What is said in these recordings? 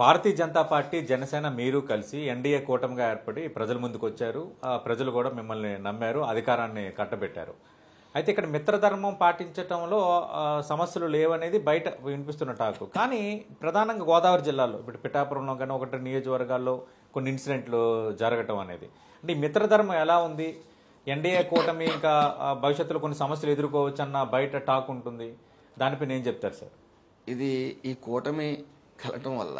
Bharatiya Janata party, Janasena మీరు కలిసి NDA కూటమిగా ఏర్పడి ప్రజల ముందుకు వచ్చారు. ప్రజలు కూడా మిమ్మల్ని నమ్మారు, అధికారాన్ని కట్టబెట్టారు. అయితే ఇక్కడ మిత్రధర్మం పాటించటంలో సమస్యలు లేవనేది బయట వినిపిస్తున్న టాకు. కానీ ప్రధానంగా గోదావరి జిల్లాలో ఇప్పుడు పిఠాపురంలో కానీ ఒకటి నియోజకవర్గాల్లో కొన్ని ఇన్సిడెంట్లు జరగటం అనేది, అంటే ఈ మిత్రధర్మం ఎలా ఉంది? ఎన్డీఏ కూటమి ఇంకా భవిష్యత్తులో కొన్ని సమస్యలు ఎదుర్కోవచ్చు అన్న బయట టాక్ ఉంటుంది. దానిపైన ఏం చెప్తారు సార్? ఇది ఈ కూటమి కలటం వల్ల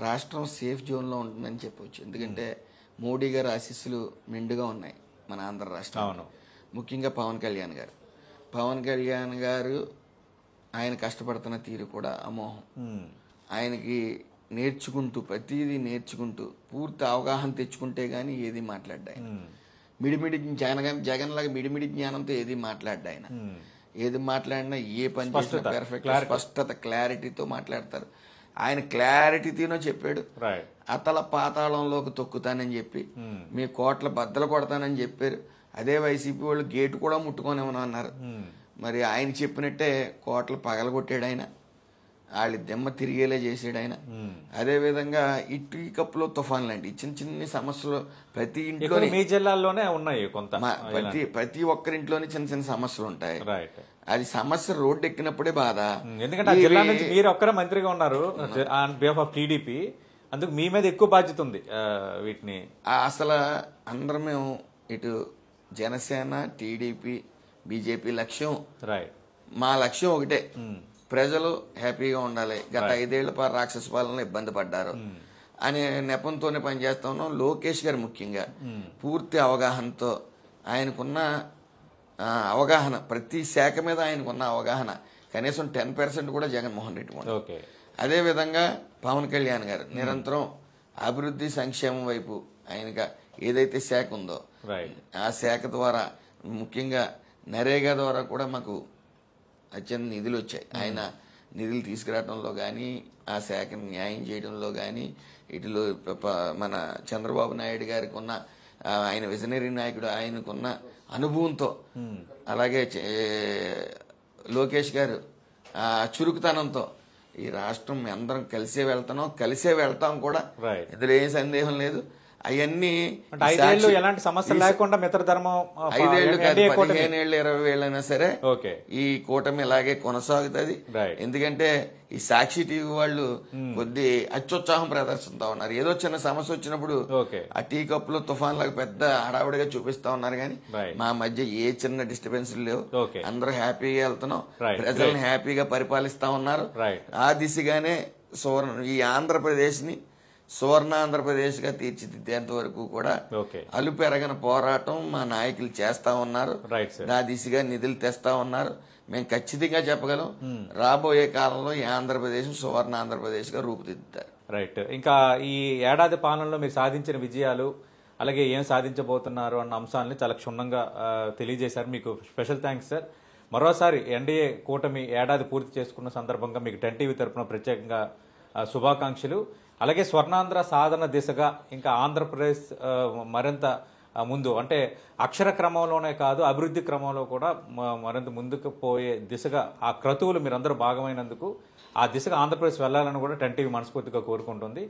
రాష్ట్రం సేఫ్ జోన్లో ఉంటుందని చెప్పవచ్చు. ఎందుకంటే మోడీ గారి ఆశీస్సులు మెండుగా ఉన్నాయి మన ఆంధ్ర రాష్ట్రం. అవును, ముఖ్యంగా పవన్ కళ్యాణ్ గారు ఆయన కష్టపడుతున్న తీరు కూడా అమోహం. ఆయనకి ప్రతిదీ నేర్చుకుంటూ పూర్తి అవగాహన తెచ్చుకుంటే గానీ ఏది మాట్లాడ్డా ఆయన. జగన్ లాగా మిడిమిడి జ్ఞానంతో ఏది మాట్లాడ్డా ఆయన. ఏది మాట్లాడినా ఏ పని చేసినా పెర్ఫెక్ట్ స్పష్టత క్లారిటీతో మాట్లాడతారు. ఆయన క్లారిటీతోనో చెప్పాడు, అతల పాతాళంలోకి తొక్కుతానని చెప్పి మీ కోట్ల బద్దలు కొడతానని చెప్పారు. అదే వైసీపీ వాళ్ళు గేటు కూడా ముట్టుకోనేమని అన్నారు. మరి ఆయన చెప్పినట్టే కోట్ల పగలగొట్టాడు ఆయన, వాళ్ళ దెమ్మ తిరిగేలా చేసాడు ఆయన. అదే విధంగా ఈ టీ కప్ లో తుఫాన్ లాంటి చిన్న చిన్న సమస్యలు ప్రతి ఇంట్లో మీ జిల్లాల్లోనే ఉన్నాయి. కొంత ప్రతి ఒక్కరింట్లోనే చిన్న చిన్న సమస్యలు ఉంటాయి. అది సమస్య రోడ్డు ఎక్కినప్పుడే బాధ. ఎందుకంటే ఆ జిల్లా నుంచి మీరు ఒక్కరే మంత్రిగా ఉన్నారు ఆన్ బిహాఫ్ ఆఫ్ టీడీపీ, అందుకు మీ మీద ఎక్కువ బాధ్యత ఉంది వీటిని. అసలు అందరం మేము ఇటు జనసేన, టీడీపీ, బీజేపీ లక్ష్యం, మా లక్ష్యం ఒకటే, ప్రజలు హ్యాపీగా ఉండాలి. గత 5 ఏళ్ల రాక్షస పాలనలో ఇబ్బంది పడ్డారు అనే నెపంతోనే పనిచేస్తా ఉన్నాం. లోకేష్ గారు ముఖ్యంగా పూర్తి అవగాహనతో, ఆయనకున్న అవగాహన, ప్రతి శాఖ మీద ఆయనకున్న అవగాహన కనీసం 10% కూడా జగన్మోహన్ రెడ్డి ఉంటారు. అదేవిధంగా పవన్ కళ్యాణ్ గారు నిరంతరం అభివృద్ధి సంక్షేమం వైపు ఆయనగా ఏదైతే శాఖ ఉందో ఆ శాఖ ద్వారా, ముఖ్యంగా నరేగా ద్వారా కూడా మాకు అత్యంత నిధులు వచ్చాయి. ఆయన నిధులు తీసుకురావడంలో కానీ, ఆ శాఖను న్యాయం చేయడంలో కానీ, ఇటులో మన చంద్రబాబు నాయుడు గారికి ఉన్న ఆయన విజనరీ నాయకుడు, ఆయనకున్న అనుభవంతో, అలాగే లోకేష్ గారు ఆ చురుకుతనంతో ఈ రాష్ట్రం అందరం కలిసే వెళ్తాం కూడా, ఇందులో ఏం సందేహం లేదు. అవన్నీ 5 ఏళ్ళు ఎలాంటి సమస్యలు లేకుండా మిత్రధర్మం 5 ఏళ్లు కాదు, 15 ఏళ్ళు 20 ఏళ్ళైనా సరే ఈ కూటమి ఇలాగే కొనసాగుతుంది. ఎందుకంటే ఈ సాక్షి టీవీ వాళ్ళు కొద్ది అత్యుత్సాహం ప్రదర్శిస్తా ఉన్నారు. ఏదో చిన్న సమస్య వచ్చినప్పుడు ఆ టీ కప్ లో తుఫాన్ లాగా పెద్ద హడావుడిగా చూపిస్తా ఉన్నారు. కానీ మా మధ్య ఏ చిన్న డిస్టర్బెన్స్ లేవు. అందరూ హ్యాపీగా వెళ్తున్నాం, ప్రజల్ని హ్యాపీగా పరిపాలిస్తా ఉన్నారు. ఆ దిశగానే ఈ ఆంధ్రప్రదేశ్ ని సువర్ణాంధ్రప్రదేశ్ గా తీర్చిదిద్దేంత వరకు కూడా అలుపెరగని పోరాటం మా నాయకులు చేస్తా ఉన్నారు. నా దిశగా నిధులు తెస్తా ఉన్నారు. మేము ఖచ్చితంగా చెప్పగలం, రాబోయే కాలంలో ఈ ఆంధ్రప్రదేశ్ సువర్ణాంధ్రప్రదేశ్ గా రూపుదిద్దుతారు. రైట్. ఇంకా ఈ ఏడాది పాలనలో మీరు సాధించిన విజయాలు, అలాగే ఏం సాధించబోతున్నారు అన్న అంశాలని చాలా క్షుణ్ణంగా తెలియజేశారు. మీకు స్పెషల్ థ్యాంక్స్ సార్. మరోసారి ఎన్డీఏ కూటమి ఏడాది పూర్తి చేసుకున్న సందర్భంగా మీకు 10 టీవీ తరఫున ప్రత్యేకంగా శుభాకాంక్షలు. అలాగే స్వర్ణాంధ్ర సాధన దిశగా ఇంకా ఆంధ్రప్రదేశ్ మరింత ముందు, అంటే అక్షర క్రమంలోనే కాదు అభివృద్ధి క్రమంలో కూడా మరింత ముందుకు పోయే దిశగా ఆ క్రతువులు మీరందరూ భాగమైనందుకు ఆ దిశగా ఆంధ్రప్రదేశ్ వెళ్లాలని కూడా 10 టీవీ మనస్ఫూర్తిగా కోరుకుంటుంది.